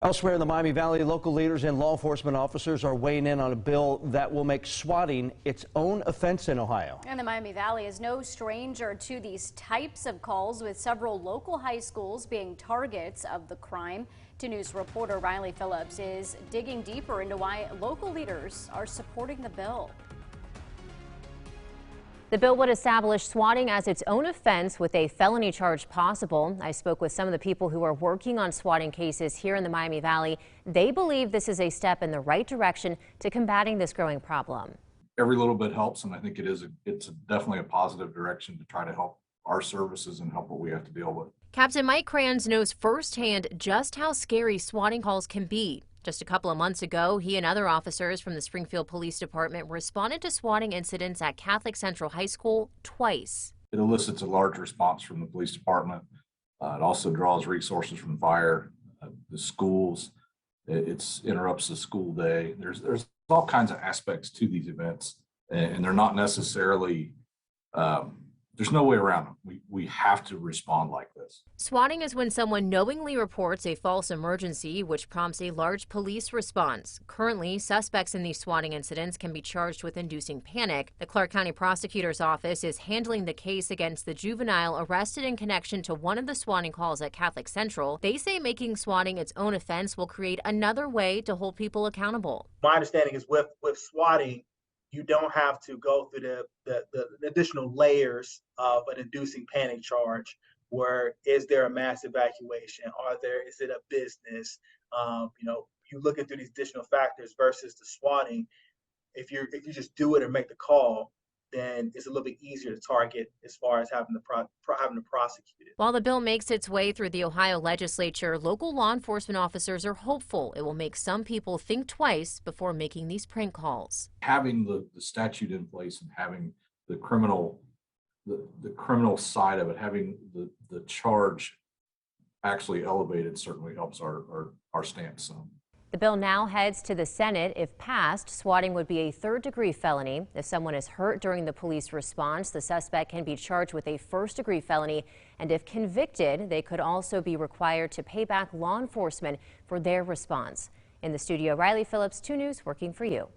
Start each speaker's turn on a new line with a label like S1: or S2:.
S1: Elsewhere in the Miami Valley, local leaders and law enforcement officers are weighing in on a bill that will make swatting its own offense in Ohio.
S2: And the Miami Valley is no stranger to these types of calls, with several local high schools being targets of the crime. 2 News reporter Riley Phillips is digging deeper into why local leaders are supporting the bill.
S3: The bill would establish swatting as its own offense with a felony charge possible. I spoke with some of the people who are working on swatting cases here in the Miami Valley. They believe this is a step in the right direction to combating this growing problem.
S4: Every little bit helps, and I think it's definitely a positive direction to try to help our services and help what we have to deal with.
S3: Captain Mike Kranz knows firsthand just how scary swatting calls can be. Just a couple of months ago, he and other officers from the Springfield Police Department responded to swatting incidents at Catholic Central High School twice.
S4: It elicits a large response from the police department. It also draws resources from fire, the schools. It interrupts the school day. There's all kinds of aspects to these events, and they're not necessarily there's no way around them. We have to respond like this.
S3: Swatting is when someone knowingly reports a false emergency, which prompts a large police response. Currently, suspects in these swatting incidents can be charged with inducing panic. The Clark County Prosecutor's Office is handling the case against the juvenile arrested in connection to one of the swatting calls at Catholic Central. They say making swatting its own offense will create another way to hold people accountable.
S5: My understanding is with swatting, you don't have to go through the additional layers of an inducing panic charge. Where is there a mass evacuation? Is it a business? You look into these additional factors versus the swatting. If you just do it or make the call, then it's a little bit easier to target as far as having to prosecute it.
S3: While the bill makes its way through the Ohio legislature, local law enforcement officers are hopeful it will make some people think twice before making these prank calls.
S4: Having the statute in place and having the criminal side of it, having the charge actually elevated certainly helps our stance some.
S3: The bill now heads to the Senate. If passed, swatting would be a third-degree felony. If someone is hurt during the police response, the suspect can be charged with a first-degree felony. And if convicted, they could also be required to pay back law enforcement for their response. In the studio, Riley Phillips, 2 News, working for you.